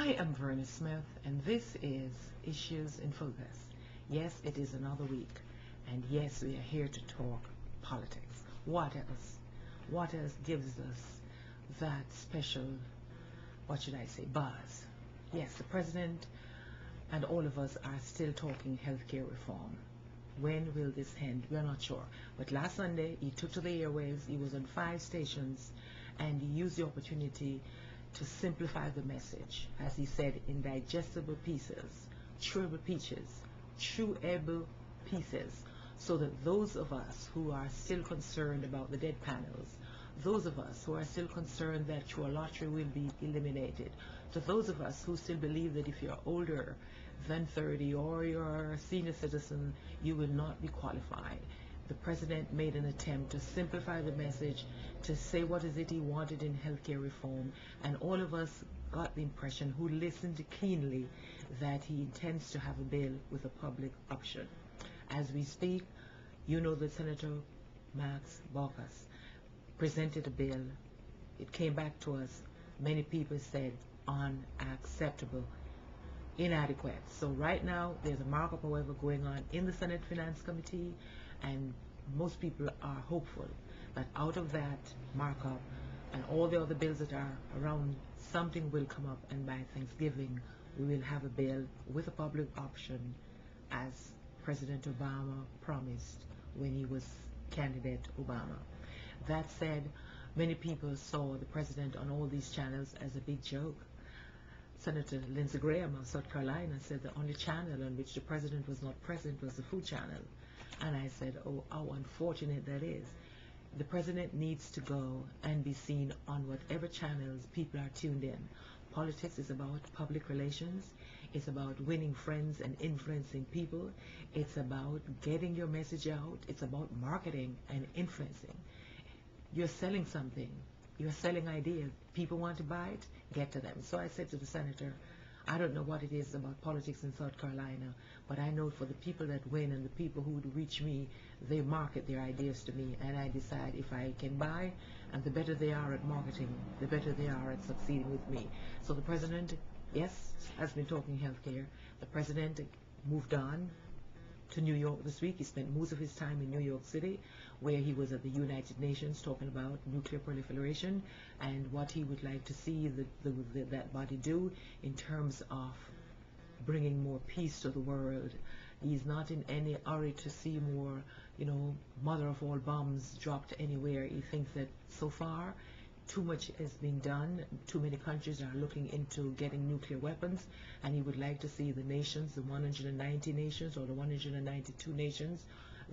I am Verna Smith, and this is Issues in Focus. Yes, it is another week, and yes, we are here to talk politics. What else? What else gives us that special, what should I say, buzz? Yes, the president and all of us are still talking healthcare reform. When will this end? We're not sure. But last Sunday, he took to the airwaves. He was on 5 stations, and he used the opportunity to simplify the message, as he said, in digestible pieces, chewable pieces, so that those of us who are still concerned about the dead panels, those of us who are still concerned that your lottery will be eliminated, to those of us who still believe that if you're older than 30 or you're a senior citizen, you will not be qualified. The president made an attempt to simplify the message, to say what is it he wanted in healthcare reform, and all of us got the impression, who listened keenly, that he intends to have a bill with a public option. As we speak, you know that Senator Max Baucus presented a bill. It came back to us. Many people said unacceptable, inadequate. So right now there's a markup, however, going on in the Senate Finance Committee, and most people are hopeful that out of that markup and all the other bills that are around, something will come up, and by Thanksgiving we will have a bill with a public option, as President Obama promised when he was candidate Obama. That said, many people saw the president on all these channels as a big joke. Senator Lindsey Graham of South Carolina said the only channel on which the president was not present was the Food Channel. And I said, oh, how unfortunate that is. The president needs to go and be seen on whatever channels people are tuned in. Politics is about public relations. It's about winning friends and influencing people. It's about getting your message out. It's about marketing and influencing. You're selling something. You're selling ideas. People want to buy it, get to them. So I said to the senator, I don't know what it is about politics in South Carolina, but I know for the people that win and the people who would reach me, they market their ideas to me, and I decide if I can buy, and the better they are at marketing, the better they are at succeeding with me. So the president, yes, has been talking healthcare. The president moved on to New York this week. He spent most of his time in New York City, where he was at the United Nations talking about nuclear proliferation and what he would like to see that body do in terms of bringing more peace to the world. He's not in any hurry to see more, mother of all bombs dropped anywhere. He thinks that so far too much is being done. Too many countries are looking into getting nuclear weapons, and he would like to see the nations, the 190 nations or the 192 nations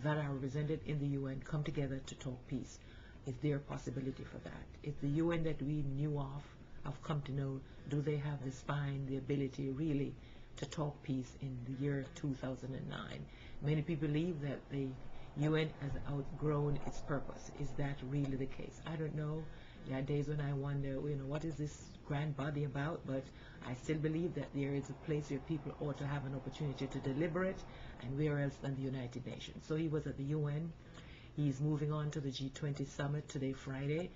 that are represented in the UN, come together to talk peace. Is there a possibility for that? Is the UN that we knew of, have come to know, do they have the spine, the ability really to talk peace in the year 2009? Many people believe that the UN has outgrown its purpose. Is that really the case? I don't know. There are days when I wonder, what is this grand body about? But I still believe that there is a place where people ought to have an opportunity to deliberate, and where else than the United Nations. So he was at the UN. He's moving on to the G20 summit today, Friday,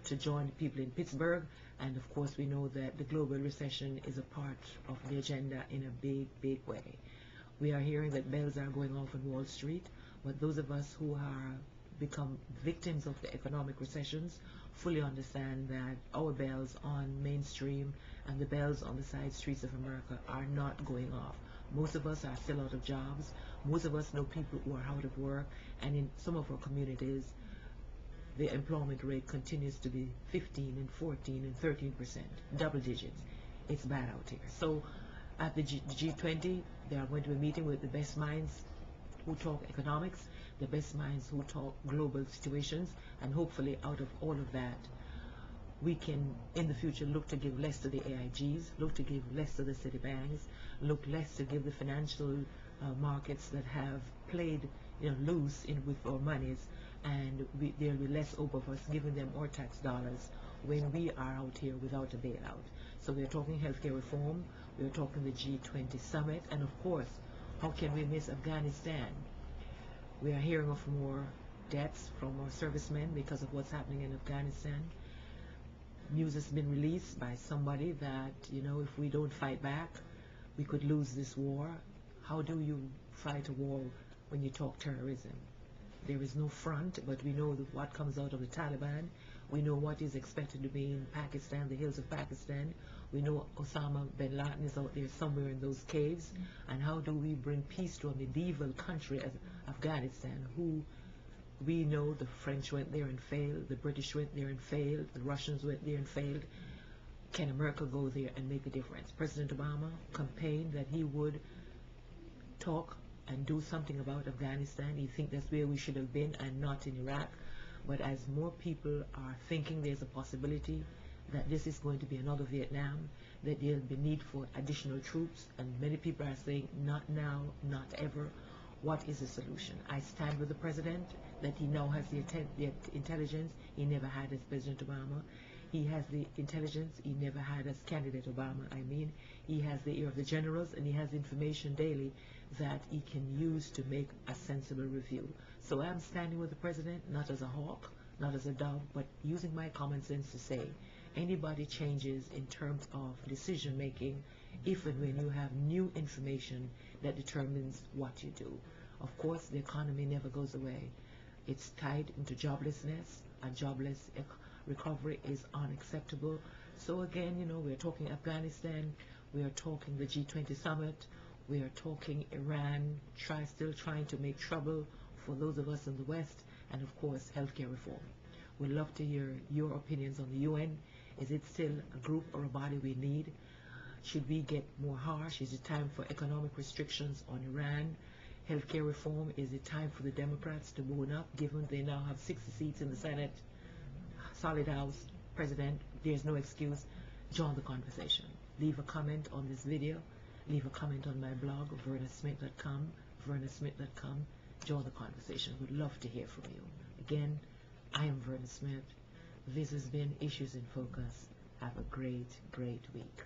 to join people in Pittsburgh. And of course, we know that the global recession is a part of the agenda in a big, big way. We are hearing that bells are going off on Wall Street, but those of us who are become victims of the economic recessions fully understand that our bells on mainstream and the bells on the side streets of America are not going off. Most of us are still out of jobs. Most of us know people who are out of work, and in some of our communities the employment rate continues to be 15 and 14 and 13%, double digits. It's bad out here. So at the G20, they are going to be meeting with the best minds who talk economics, the best minds who talk global situations, and hopefully out of all of that, we can in the future look to give less to the AIGs, look to give less to the Citibanks, look less to give the financial markets that have played loose with our monies, and there will be less hope of us giving them our tax dollars when we are out here without a bailout. So we're talking healthcare reform, we're talking the G20 summit, and of course, how can we miss Afghanistan? We are hearing of more deaths from our servicemen because of what's happening in Afghanistan. News has been released by somebody that, if we don't fight back, we could lose this war. How do you fight a war when you talk terrorism? There is no front, but we know what comes out of the Taliban. We know what is expected to be in Pakistan, the hills of Pakistan. We know Osama bin Laden is out there somewhere in those caves. And how do we bring peace to a medieval country as Afghanistan, who we know the French went there and failed, the British went there and failed, the Russians went there and failed. Can America go there and make a difference? President Obama campaigned that he would talk and do something about Afghanistan. He thinks that's where we should have been and not in Iraq. But as more people are thinking there's a possibility that this is going to be another Vietnam, that there'll be need for additional troops, and many people are saying not now, not ever. What is the solution? I stand with the president that he now has the intelligence he never had as President Obama. He has the intelligence he never had as candidate Obama. He has the ear of the generals, and he has information daily that he can use to make a sensible review. So I'm standing with the president, not as a hawk, not as a dove, but using my common sense to say, anybody changes in terms of decision making if and when you have new information that determines what you do. Of course, the economy never goes away. It's tied into joblessness. A jobless recovery is unacceptable. So again, we're talking Afghanistan, we are talking the G20 summit, we are talking Iran, still trying to make trouble for those of us in the West, and of course, healthcare reform. We'd love to hear your opinions on the UN. Is it still a group or a body we need? Should we get more harsh? Is it time for economic restrictions on Iran? Healthcare reform, is it time for the Democrats to bone up, given they now have 60 seats in the Senate? Solid House, President, there's no excuse. Join the conversation. Leave a comment on this video. Leave a comment on my blog, vernasmith.com, vernasmith.com. Join the conversation. We'd love to hear from you. Again, I am Verna Smith. This has been Issues in Focus. Have a great, great week.